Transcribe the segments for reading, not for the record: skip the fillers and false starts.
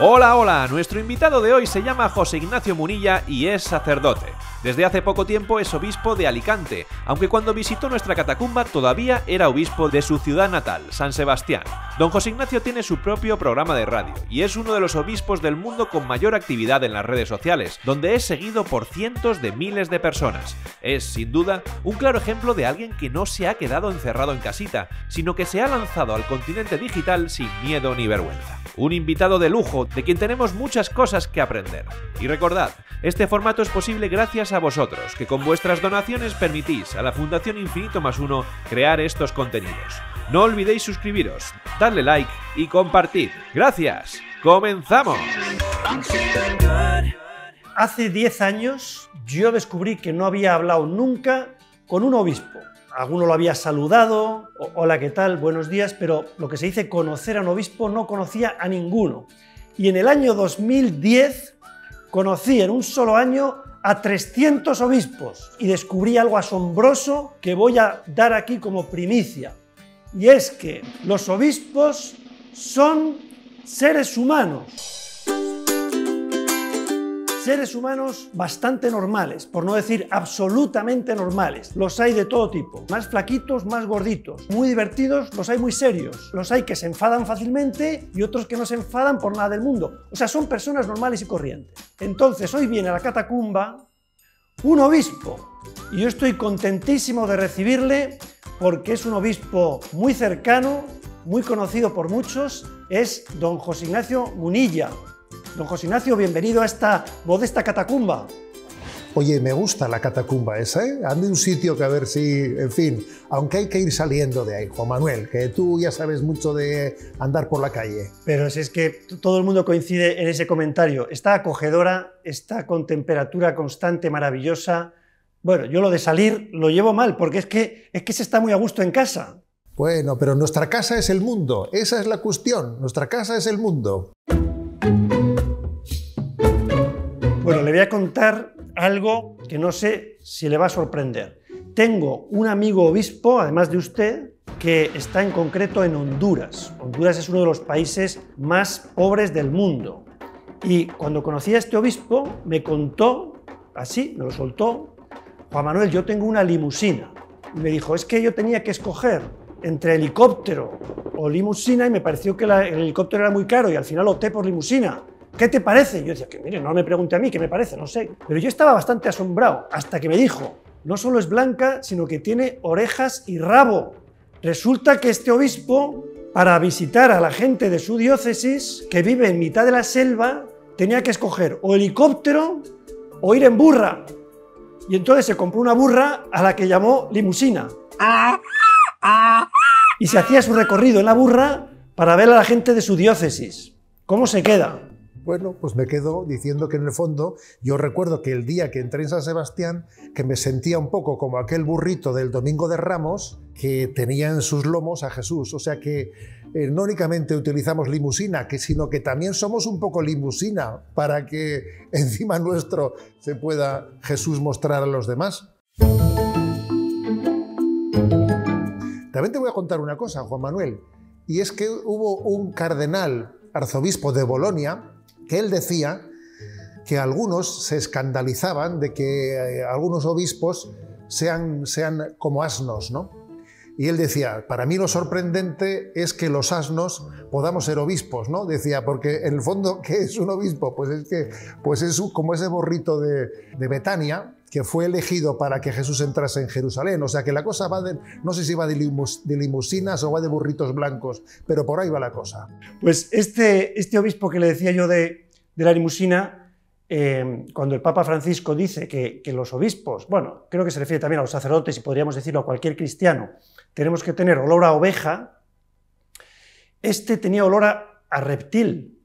Hola, hola, nuestro invitado de hoy se llama José Ignacio Munilla y es sacerdote. Desde hace poco tiempo es obispo de Alicante, aunque cuando visitó nuestra catacumba todavía era obispo de su ciudad natal, San Sebastián. Don José Ignacio tiene su propio programa de radio y es uno de los obispos del mundo con mayor actividad en las redes sociales, donde es seguido por cientos de miles de personas. Es, sin duda, un claro ejemplo de alguien que no se ha quedado encerrado en casita, sino que se ha lanzado al continente digital sin miedo ni vergüenza. Un invitado de lujo, de quien tenemos muchas cosas que aprender. Y recordad, este formato es posible gracias a vosotros, que con vuestras donaciones permitís a la Fundación Infinito Más Uno crear estos contenidos. No olvidéis suscribiros, darle like y compartir. ¡Gracias! ¡Comenzamos! Hace 10 años yo descubrí que no había hablado nunca con un obispo. Alguno lo había saludado, hola, ¿qué tal? Buenos días, pero lo que se dice conocer a un obispo no conocía a ninguno. Y en el año 2010 conocí en un solo año a 300 obispos y descubrí algo asombroso que voy a dar aquí como primicia. Y es que los obispos son seres humanos. Seres humanos bastante normales, por no decir absolutamente normales. Los hay de todo tipo, más flaquitos, más gorditos, muy divertidos, los hay muy serios, los hay que se enfadan fácilmente y otros que no se enfadan por nada del mundo. O sea, son personas normales y corrientes. Entonces, hoy viene a la catacumba un obispo y yo estoy contentísimo de recibirle porque es un obispo muy cercano, muy conocido por muchos, es don José Ignacio Munilla. Don José Ignacio, bienvenido a esta modesta catacumba. Oye, me gusta la catacumba esa, ¿eh? Ande un sitio que a ver si, en fin, aunque hay que ir saliendo de ahí, Juan Manuel, que tú ya sabes mucho de andar por la calle. Pero si es que todo el mundo coincide en ese comentario. Está acogedora, está con temperatura constante, maravillosa. Bueno, yo lo de salir lo llevo mal, porque es que se está muy a gusto en casa. Bueno, pero nuestra casa es el mundo, esa es la cuestión, nuestra casa es el mundo. Bueno, le voy a contar algo que no sé si le va a sorprender. Tengo un amigo obispo, además de usted, que está en concreto en Honduras. Honduras es uno de los países más pobres del mundo. Y cuando conocí a este obispo, me contó, así, me lo soltó, Juan Manuel, yo tengo una limusina. Y me dijo, es que yo tenía que escoger entre helicóptero o limusina y me pareció que el helicóptero era muy caro y al final opté por limusina. ¿Qué te parece? Yo decía, que mire, no me pregunte a mí, ¿qué me parece? No sé. Pero yo estaba bastante asombrado, hasta que me dijo, no solo es blanca, sino que tiene orejas y rabo. Resulta que este obispo, para visitar a la gente de su diócesis, que vive en mitad de la selva, tenía que escoger o helicóptero o ir en burra. Y entonces se compró una burra a la que llamó limusina. Y se hacía su recorrido en la burra para ver a la gente de su diócesis. ¿Cómo se queda? Bueno, pues me quedo diciendo que en el fondo yo recuerdo que el día que entré en San Sebastián que me sentía un poco como aquel burrito del Domingo de Ramos que tenía en sus lomos a Jesús. O sea que no únicamente utilizamos limusina, sino que también somos un poco limusina para que encima nuestro se pueda Jesús mostrar a los demás. También te voy a contar una cosa, Juan Manuel, y es que hubo un cardenal arzobispo de Bolonia que él decía que algunos se escandalizaban de que algunos obispos sean como asnos, ¿no? Y él decía, para mí lo sorprendente es que los asnos podamos ser obispos, ¿no? Decía, porque en el fondo, ¿qué es un obispo? Pues es como ese borrito de Betania, que fue elegido para que Jesús entrase en Jerusalén. O sea que la cosa va no sé si va de limusinas o va de burritos blancos, pero por ahí va la cosa. Pues este obispo que le decía yo de la limusina, cuando el Papa Francisco dice que los obispos, bueno, creo que se refiere también a los sacerdotes y podríamos decirlo a cualquier cristiano, tenemos que tener olor a oveja, este tenía olor a reptil,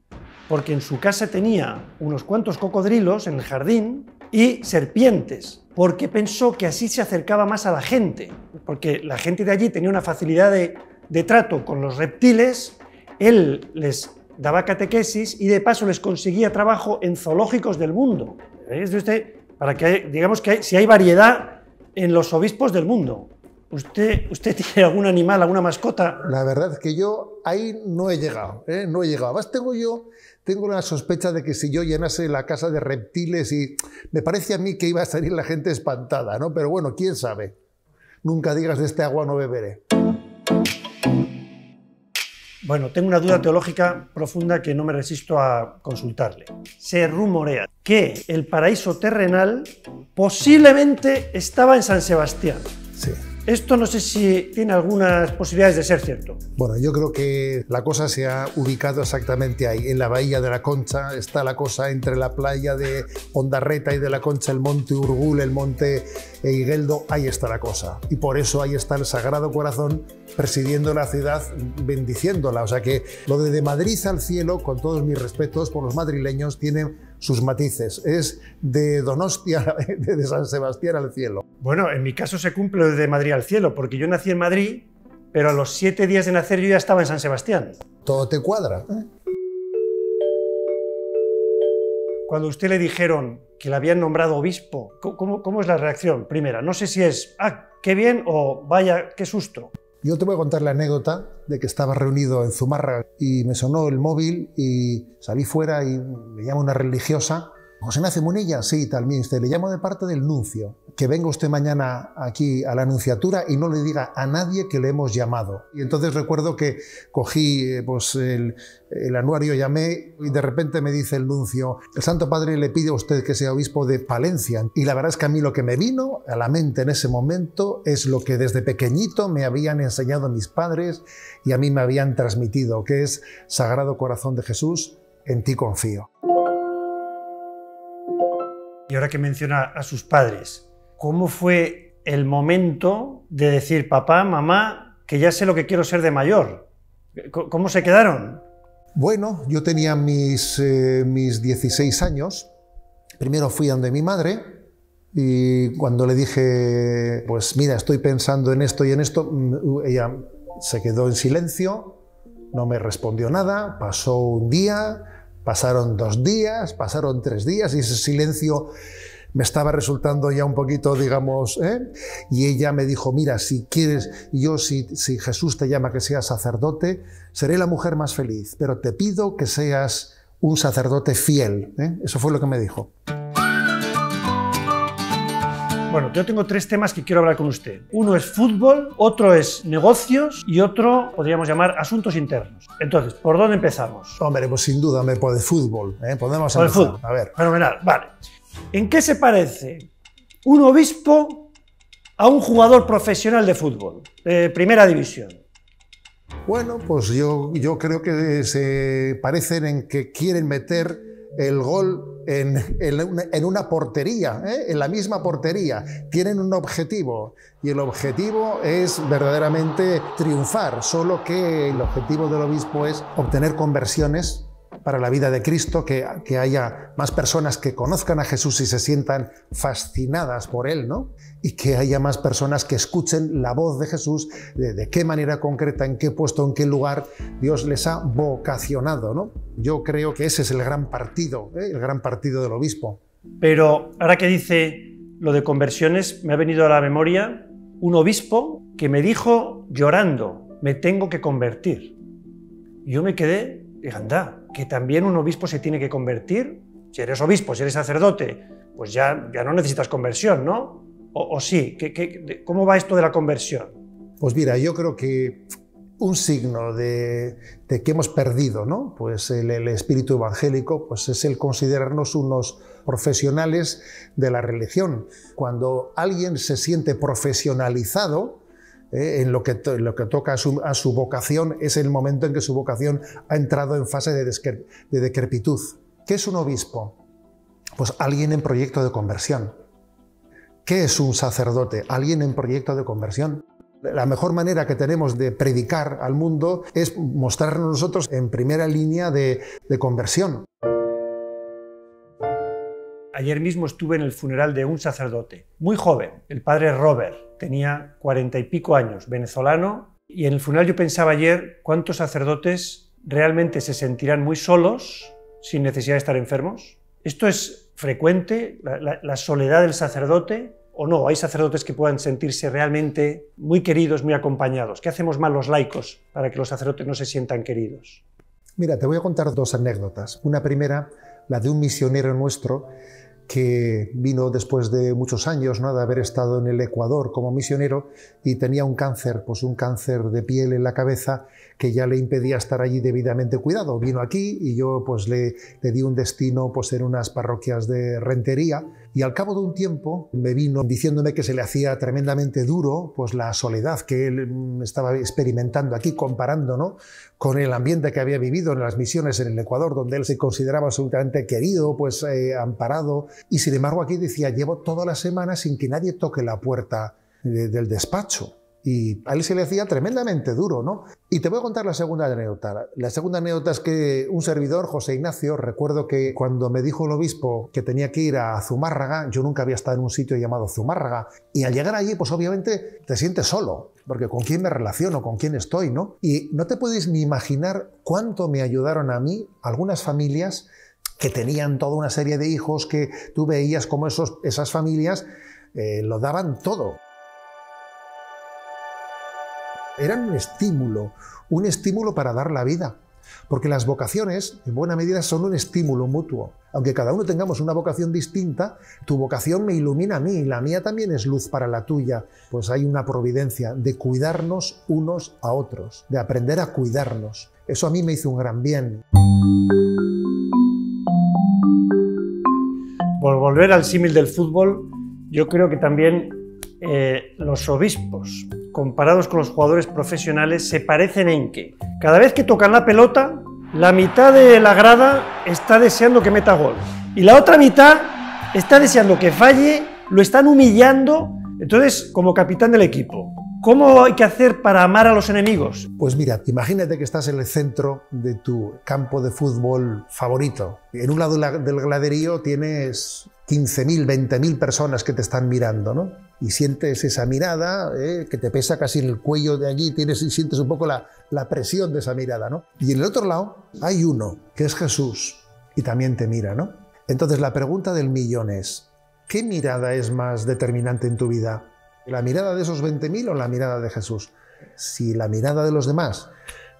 porque en su casa tenía unos cuantos cocodrilos en el jardín y serpientes, porque pensó que así se acercaba más a la gente, porque la gente de allí tenía una facilidad de trato con los reptiles, él les daba catequesis y de paso les conseguía trabajo en zoológicos del mundo. Es de usted, para que digamos que si hay variedad en los obispos del mundo. ¿Usted tiene algún animal, alguna mascota? La verdad es que yo ahí no he llegado, ¿eh? No he llegado. Además tengo la sospecha de que si yo llenase la casa de reptiles y me parece a mí que iba a salir la gente espantada, ¿no? Pero bueno, quién sabe. Nunca digas de este agua no beberé. Bueno, tengo una duda teológica profunda que no me resisto a consultarle. Se rumorea que el paraíso terrenal posiblemente estaba en San Sebastián. Sí. Esto no sé si tiene algunas posibilidades de ser cierto. Bueno, yo creo que la cosa se ha ubicado exactamente ahí, en la bahía de la Concha. Está la cosa entre la playa de Ondarreta y de la Concha, el monte Urgul, el monte Igueldo, ahí está la cosa. Y por eso ahí está el Sagrado Corazón presidiendo la ciudad, bendiciéndola. O sea que lo de Madrid al cielo, con todos mis respetos por los madrileños, tiene sus matices. Es de Donostia, de San Sebastián al cielo. Bueno, en mi caso se cumple lo de Madrid al cielo, porque yo nací en Madrid, pero a los 7 días de nacer yo ya estaba en San Sebastián. Todo te cuadra, ¿eh? Cuando a usted le dijeron que le habían nombrado obispo, ¿cómo es la reacción? Primera, no sé si es, qué bien, o vaya, qué susto. Yo te voy a contar la anécdota de que estaba reunido en Zumárraga y me sonó el móvil y salí fuera y me llama una religiosa. José Ignacio Munilla, sí, tal, le llamo de parte del nuncio. Que venga usted mañana aquí a la nunciatura y no le diga a nadie que le hemos llamado. Y entonces recuerdo que cogí pues, el anuario, llamé y de repente me dice el nuncio: el Santo Padre le pide a usted que sea obispo de Palencia. Y la verdad es que a mí lo que me vino a la mente en ese momento es lo que desde pequeñito me habían enseñado mis padres y a mí me habían transmitido, que es: Sagrado Corazón de Jesús, en ti confío. Y ahora que menciona a sus padres, ¿cómo fue el momento de decir, papá, mamá, que ya sé lo que quiero ser de mayor? ¿Cómo se quedaron? Bueno, yo tenía mis 16 años. Primero fui donde mi madre y cuando le dije, pues mira, estoy pensando en esto y en esto, ella se quedó en silencio, no me respondió nada. Pasó un día, pasaron 2 días, pasaron 3 días y ese silencio me estaba resultando ya un poquito, digamos, Y ella me dijo: mira, si quieres, si Jesús te llama que seas sacerdote, seré la mujer más feliz, pero te pido que seas un sacerdote fiel. Eso fue lo que me dijo. Bueno, yo tengo 3 temas que quiero hablar con usted. Uno es fútbol, otro es negocios y otro podríamos llamar asuntos internos. Entonces, ¿por dónde empezamos? Hombre, pues sin duda por el fútbol. Podemos por empezar. El fútbol. A ver. Fenomenal, vale. ¿En qué se parece un obispo a un jugador profesional de fútbol, de primera división? Bueno, pues yo creo que se parecen en que quieren meter el gol en una portería, en la misma portería. Tienen un objetivo y el objetivo es verdaderamente triunfar, solo que el objetivo del obispo es obtener conversiones para la vida de Cristo, que haya más personas que conozcan a Jesús y se sientan fascinadas por Él, ¿no? Y que haya más personas que escuchen la voz de Jesús, de qué manera concreta, en qué puesto, en qué lugar Dios les ha vocacionado, ¿no? Yo creo que ese es el gran partido del obispo. Pero ahora que dice lo de conversiones, me ha venido a la memoria un obispo que me dijo llorando: me tengo que convertir. Y yo me quedé, dije, anda, que también un obispo se tiene que convertir. Si eres obispo, si eres sacerdote, pues ya no necesitas conversión, ¿no? ¿O sí? ¿Cómo va esto de la conversión? Pues mira, yo creo que un signo de que hemos perdido, ¿no? Pues el espíritu evangélico, pues es el considerarnos unos profesionales de la religión. Cuando alguien se siente profesionalizado en lo que toca a su vocación, es el momento en que su vocación ha entrado en fase de decrepitud. ¿Qué es un obispo? Pues alguien en proyecto de conversión. ¿Qué es un sacerdote? Alguien en proyecto de conversión. La mejor manera que tenemos de predicar al mundo es mostrarnos nosotros en primera línea de conversión. Ayer mismo estuve en el funeral de un sacerdote, muy joven, el padre Robert, tenía 40 y pico años, venezolano, y en el funeral yo pensaba ayer cuántos sacerdotes realmente se sentirán muy solos sin necesidad de estar enfermos. Esto es frecuente, la soledad del sacerdote. ¿O no? ¿Hay sacerdotes que puedan sentirse realmente muy queridos, muy acompañados? ¿Qué hacemos mal los laicos para que los sacerdotes no se sientan queridos? Mira, te voy a contar dos anécdotas. Una primera, la de un misionero nuestro que vino después de muchos años, ¿no?, de haber estado en el Ecuador como misionero y tenía un cáncer, pues un cáncer de piel en la cabeza que ya le impedía estar allí debidamente cuidado. Vino aquí y yo pues le di un destino pues en unas parroquias de Rentería, y al cabo de un tiempo me vino diciéndome que se le hacía tremendamente duro pues la soledad que él estaba experimentando aquí, comparando, ¿no?, con el ambiente que había vivido en las misiones en el Ecuador, donde él se consideraba absolutamente querido, pues amparado, y sin embargo aquí decía: llevo toda la semana sin que nadie toque la puerta del despacho. Y a él se le hacía tremendamente duro, ¿no? Y te voy a contar la segunda anécdota. La segunda anécdota es que un servidor, José Ignacio, recuerdo que cuando me dijo el obispo que tenía que ir a Zumárraga, yo nunca había estado en un sitio llamado Zumárraga, y al llegar allí, pues obviamente te sientes solo, porque ¿con quién me relaciono? ¿Con quién estoy? ¿No? Y no te puedes ni imaginar cuánto me ayudaron a mí algunas familias que tenían toda una serie de hijos, que tú veías como esas familias lo daban todo. Eran un estímulo para dar la vida, porque las vocaciones, en buena medida, son un estímulo mutuo. Aunque cada uno tengamos una vocación distinta, tu vocación me ilumina a mí, y la mía también es luz para la tuya. Pues hay una providencia de cuidarnos unos a otros, de aprender a cuidarnos. Eso a mí me hizo un gran bien. Por volver al símil del fútbol, yo creo que también los obispos, comparados con los jugadores profesionales, se parecen en que cada vez que tocan la pelota, la mitad de la grada está deseando que meta gol y la otra mitad está deseando que falle, lo están humillando. Entonces, como capitán del equipo, ¿cómo hay que hacer para amar a los enemigos? Pues mira, imagínate que estás en el centro de tu campo de fútbol favorito. En un lado del graderío tienes 15.000, 20.000 personas que te están mirando, ¿no? Y sientes esa mirada que te pesa casi en el cuello de allí, y sientes un poco la presión de esa mirada, ¿no? Y en el otro lado hay uno, que es Jesús, y también te mira, ¿no? Entonces la pregunta del millón es: ¿qué mirada es más determinante en tu vida? ¿La mirada de esos 20.000 o la mirada de Jesús? Si la mirada de los demás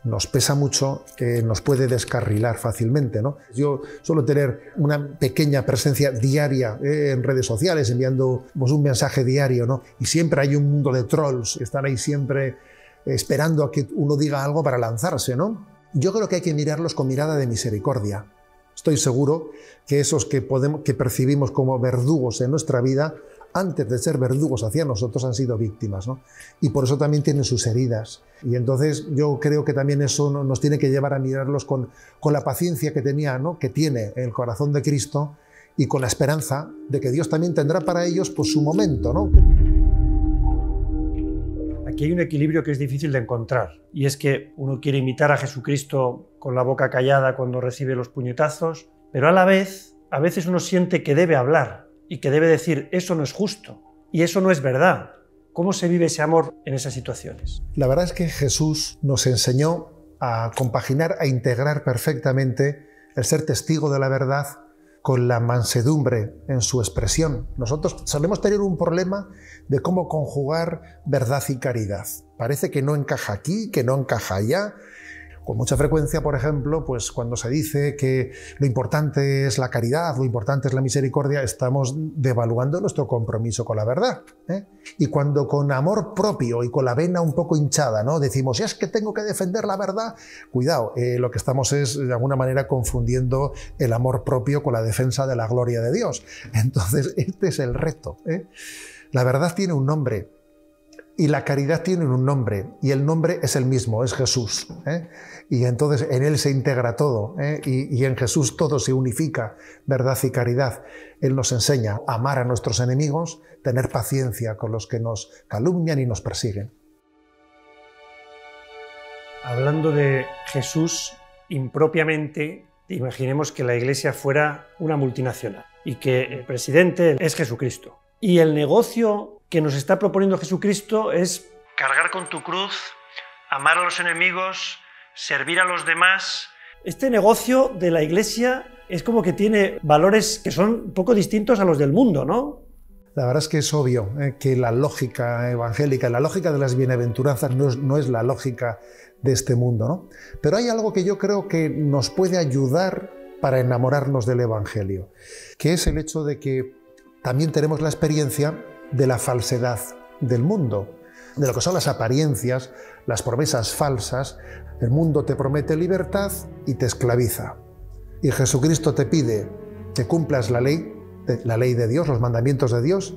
nos pesa mucho, nos puede descarrilar fácilmente, ¿no? Yo suelo tener una pequeña presencia diaria en redes sociales, enviando pues, un mensaje diario, ¿no? Y siempre hay un mundo de trolls que están ahí siempre esperando a que uno diga algo para lanzarse, ¿no? Yo creo que hay que mirarlos con mirada de misericordia. Estoy seguro que esos que percibimos como verdugos en nuestra vida, antes de ser verdugos hacia nosotros, han sido víctimas, ¿no? Y por eso también tienen sus heridas. Y entonces yo creo que también eso nos tiene que llevar a mirarlos con la paciencia que tenía, ¿no?, que tiene el corazón de Cristo, y con la esperanza de que Dios también tendrá para ellos pues, su momento, ¿no? Aquí hay un equilibrio que es difícil de encontrar, y es que uno quiere imitar a Jesucristo con la boca callada cuando recibe los puñetazos, pero a la vez, a veces uno siente que debe hablar y que debe decir: eso no es justo y eso no es verdad. ¿Cómo se vive ese amor en esas situaciones? La verdad es que Jesús nos enseñó a compaginar, a integrar perfectamente el ser testigo de la verdad con la mansedumbre en su expresión. Nosotros solemos tener un problema de cómo conjugar verdad y caridad. Parece que no encaja aquí, que no encaja allá. Con mucha frecuencia, por ejemplo, pues cuando se dice que lo importante es la caridad, lo importante es la misericordia, estamos devaluando nuestro compromiso con la verdad, ¿eh? Y cuando con amor propio y con la vena un poco hinchada, ¿no?, decimos: es que tengo que defender la verdad, cuidado, lo que estamos es de alguna manera confundiendo el amor propio con la defensa de la gloria de Dios. Entonces, este es el reto, ¿eh? La verdad tiene un nombre. Y la caridad tiene un nombre, y el nombre es el mismo, es Jesús, ¿eh? Y entonces en Él se integra todo, ¿eh? Y en Jesús todo se unifica, verdad y caridad. Él nos enseña a amar a nuestros enemigos, tener paciencia con los que nos calumnian y nos persiguen. Hablando de Jesús impropiamente, imaginemos que la Iglesia fuera una multinacional y que el presidente es Jesucristo. Y el negocio que nos está proponiendo Jesucristo es cargar con tu cruz, amar a los enemigos, servir a los demás. Este negocio de la Iglesia es como que tiene valores que son un poco distintos a los del mundo, ¿no? La verdad es que es obvio que la lógica evangélica, la lógica de las bienaventuranzas no es la lógica de este mundo, ¿no? Pero hay algo que yo creo que nos puede ayudar para enamorarnos del Evangelio, que es el hecho de que también tenemos la experiencia de la falsedad del mundo, de lo que son las apariencias, las promesas falsas. El mundo te promete libertad y te esclaviza. Y Jesucristo te pide que cumplas la ley de Dios, los mandamientos de Dios,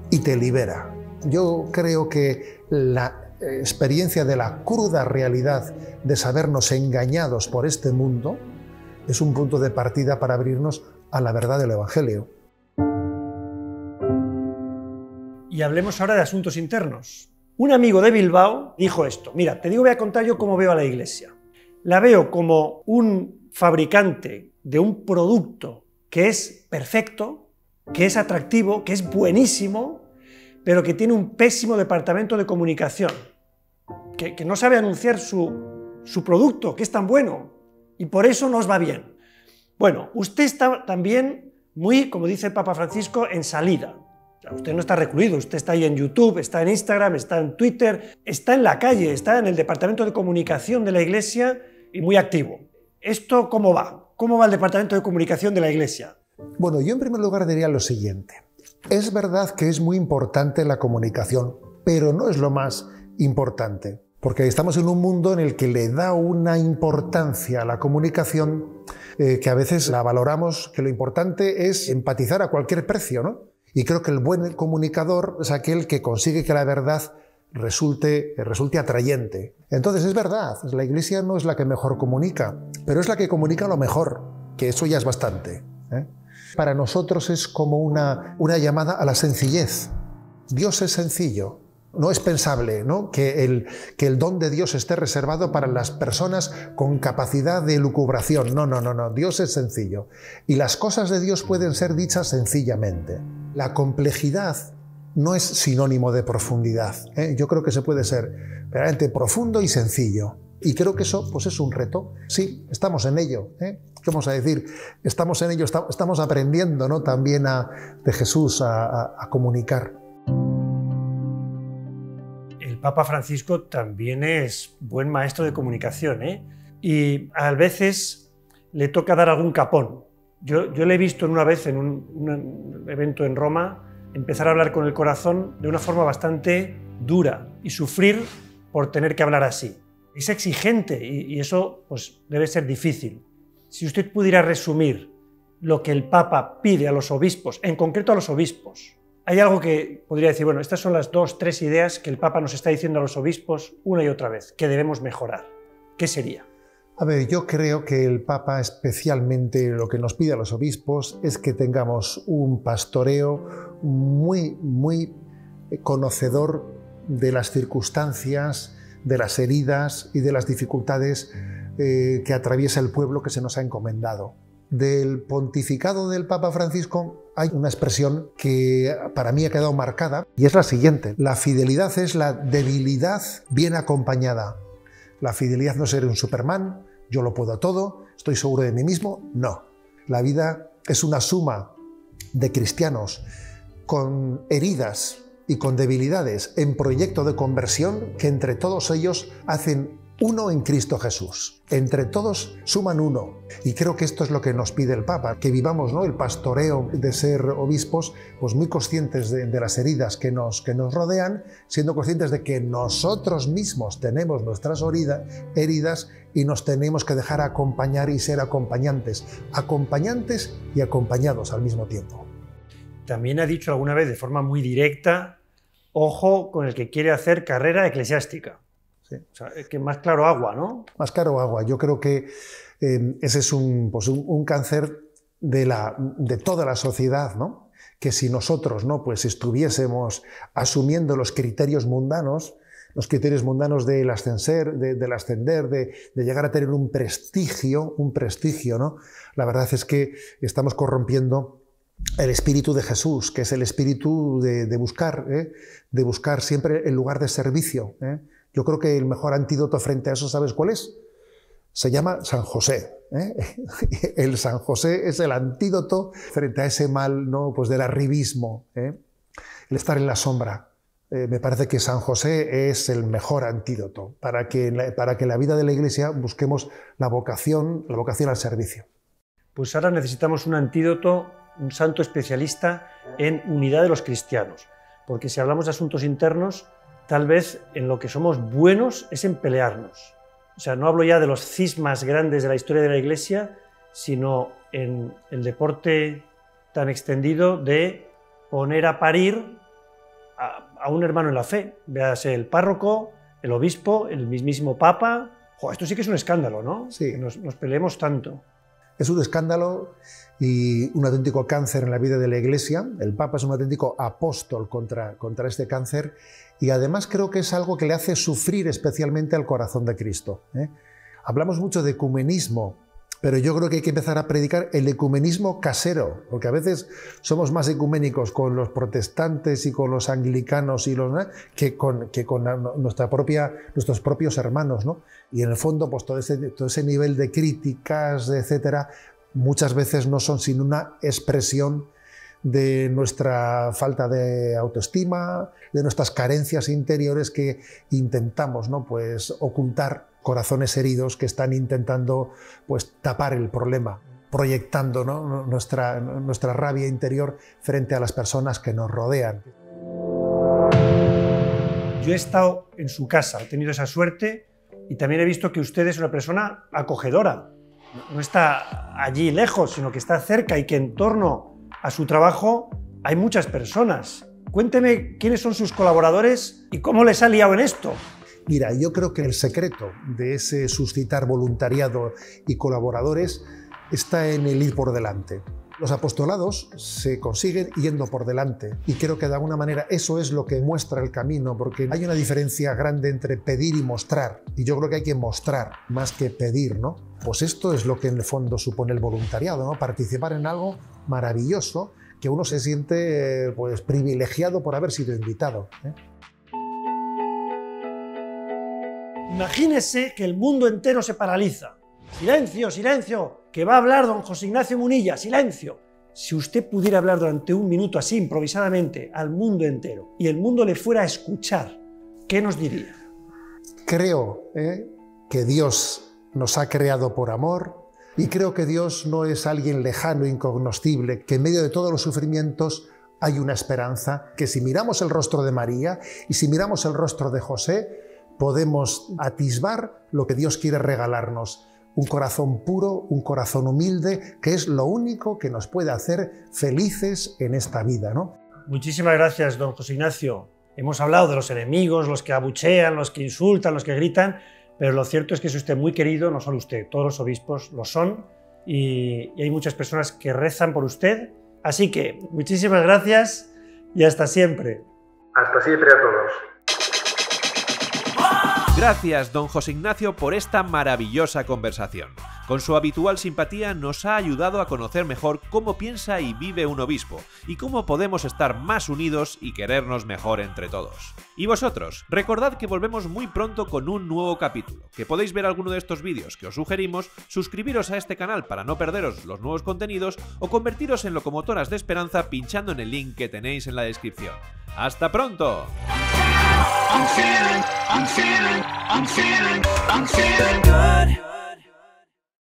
y te libera. Yo creo que la experiencia de la cruda realidad de sabernos engañados por este mundo es un punto de partida para abrirnos a la verdad del Evangelio. Y hablemos ahora de asuntos internos. Un amigo de Bilbao dijo esto: mira, voy a contar yo cómo veo a la Iglesia. La veo como un fabricante de un producto que es perfecto, que es atractivo, que es buenísimo, pero que tiene un pésimo departamento de comunicación, que no sabe anunciar su producto, que es tan bueno, y por eso nos va bien. Bueno, usted está también muy, como dice el Papa Francisco, en salida. O sea, usted no está recluido, usted está ahí en YouTube, está en Instagram, está en Twitter, está en la calle, está en el departamento de comunicación de la Iglesia y muy activo. ¿Esto cómo va? ¿Cómo va el departamento de comunicación de la Iglesia? Bueno, yo en primer lugar diría lo siguiente. Es verdad que es muy importante la comunicación, pero no es lo más importante, porque estamos en un mundo en el que le da una importancia a la comunicación que a veces la valoramos, que lo importante es empatizar a cualquier precio, ¿no? Y creo que el buen comunicador es aquel que consigue que la verdad resulte atrayente. Entonces es verdad, la Iglesia no es la que mejor comunica, pero es la que comunica lo mejor, que eso ya es bastante, ¿eh? Para nosotros es como una llamada a la sencillez. Dios es sencillo. No es pensable, ¿no?, que el don de Dios esté reservado para las personas con capacidad de elucubración. No. Dios es sencillo. Y las cosas de Dios pueden ser dichas sencillamente. La complejidad no es sinónimo de profundidad, ¿eh? Yo creo que se puede ser verdaderamente profundo y sencillo. Y creo que eso pues es un reto. Sí, estamos en ello, ¿eh? ¿Qué vamos a decir? Estamos en ello, estamos aprendiendo, ¿no?, también de Jesús a comunicar. El Papa Francisco también es buen maestro de comunicación, ¿eh? Y a veces le toca dar algún capón. Yo le he visto una vez en un evento en Roma empezar a hablar con el corazón de una forma bastante dura y sufrir por tener que hablar así. Es exigente y eso pues, debe ser difícil. Si usted pudiera resumir lo que el Papa pide a los obispos, en concreto a los obispos, hay algo que podría decir, bueno, estas son las 2 o 3 ideas que el Papa nos está diciendo a los obispos una y otra vez, que debemos mejorar. ¿Qué sería? A ver, yo creo que el Papa especialmente lo que nos pide a los obispos es que tengamos un pastoreo muy conocedor de las circunstancias, de las heridas y de las dificultades que atraviesa el pueblo que se nos ha encomendado. Del pontificado del Papa Francisco hay una expresión que para mí ha quedado marcada y es la siguiente: la fidelidad es la debilidad bien acompañada. La fidelidad no es ser un Superman, yo lo puedo todo, estoy seguro de mí mismo. No. La vida es una suma de cristianos con heridas y con debilidades en proyecto de conversión que entre todos ellos hacen uno en Cristo Jesús. Entre todos suman uno. Y creo que esto es lo que nos pide el Papa, que vivamos, ¿no?, el pastoreo de ser obispos, pues muy conscientes de las heridas que nos rodean, siendo conscientes de que nosotros mismos tenemos nuestras heridas y nos tenemos que dejar acompañar y ser acompañantes y acompañados al mismo tiempo. También ha dicho alguna vez de forma muy directa, ojo con el que quiere hacer carrera eclesiástica. Sí. O sea, que más claro agua, ¿no? Más claro agua. Yo creo que ese es un cáncer de toda la sociedad, ¿no? Que si nosotros, ¿no?, pues estuviésemos asumiendo los criterios mundanos del ascender, de llegar a tener un prestigio, ¿no? La verdad es que estamos corrompiendo el espíritu de Jesús, que es el espíritu de buscar siempre el lugar de servicio, ¿eh? Yo creo que el mejor antídoto frente a eso, ¿sabes cuál es? Se llama San José, ¿eh? El San José es el antídoto frente a ese mal, ¿no?, pues del arribismo, ¿eh? el estar en la sombra. Me parece que San José es el mejor antídoto para que en la vida de la Iglesia busquemos la vocación al servicio. Pues ahora necesitamos un antídoto, un santo especialista en unidad de los cristianos, porque si hablamos de asuntos internos, tal vez en lo que somos buenos es en pelearnos. O sea, no hablo ya de los cismas grandes de la historia de la Iglesia, sino en el deporte tan extendido de poner a parir a un hermano en la fe, véase el párroco, el obispo, el mismísimo papa. Esto sí que es un escándalo, ¿no? Sí. Que nos peleemos tanto. Es un escándalo y un auténtico cáncer en la vida de la Iglesia. El Papa es un auténtico apóstol contra este cáncer y además creo que es algo que le hace sufrir especialmente al corazón de Cristo. Hablamos mucho de ecumenismo, pero yo creo que hay que empezar a predicar el ecumenismo casero, porque a veces somos más ecuménicos con los protestantes y con los anglicanos y que con nuestros propios hermanos, ¿no? Y en el fondo, pues todo ese nivel de críticas, etcétera, muchas veces no son sino una expresión de nuestra falta de autoestima, de nuestras carencias interiores que intentamos, ¿no? Pues ocultar, corazones heridos que están intentando pues tapar el problema, proyectando, ¿no? nuestra rabia interior frente a las personas que nos rodean. Yo he estado en su casa, he tenido esa suerte y también he visto que usted es una persona acogedora. No está allí lejos, sino que está cerca y que en torno a su trabajo hay muchas personas. Cuénteme quiénes son sus colaboradores y cómo les ha liado en esto. Mira, yo creo que el secreto de ese suscitar voluntariado y colaboradores está en el ir por delante. Los apostolados se consiguen yendo por delante y creo que de alguna manera eso es lo que muestra el camino, porque hay una diferencia grande entre pedir y mostrar, y yo creo que hay que mostrar más que pedir, ¿no? Pues esto es lo que en el fondo supone el voluntariado, ¿no? Participar en algo maravilloso que uno se siente pues privilegiado por haber sido invitado, ¿eh? Imagínese que el mundo entero se paraliza. ¡Silencio, silencio! Que va a hablar don José Ignacio Munilla, ¡silencio! Si usted pudiera hablar durante un minuto así, improvisadamente, al mundo entero, y el mundo le fuera a escuchar, ¿qué nos diría? Creo que Dios nos ha creado por amor y creo que Dios no es alguien lejano, incognoscible, que en medio de todos los sufrimientos hay una esperanza, que si miramos el rostro de María y si miramos el rostro de José, podemos atisbar lo que Dios quiere regalarnos. Un corazón puro, un corazón humilde, que es lo único que nos puede hacer felices en esta vida, ¿no? Muchísimas gracias, don José Ignacio. Hemos hablado de los enemigos, los que abuchean, los que insultan, los que gritan, pero lo cierto es que es usted muy querido, no solo usted, todos los obispos lo son, y hay muchas personas que rezan por usted. Así que muchísimas gracias y hasta siempre. Hasta siempre a todos. Gracias, don José Ignacio, por esta maravillosa conversación. Con su habitual simpatía nos ha ayudado a conocer mejor cómo piensa y vive un obispo, y cómo podemos estar más unidos y querernos mejor entre todos. Y vosotros, recordad que volvemos muy pronto con un nuevo capítulo, que podéis ver alguno de estos vídeos que os sugerimos, suscribiros a este canal para no perderos los nuevos contenidos o convertiros en locomotoras de esperanza pinchando en el link que tenéis en la descripción. ¡Hasta pronto! I'm feeling good.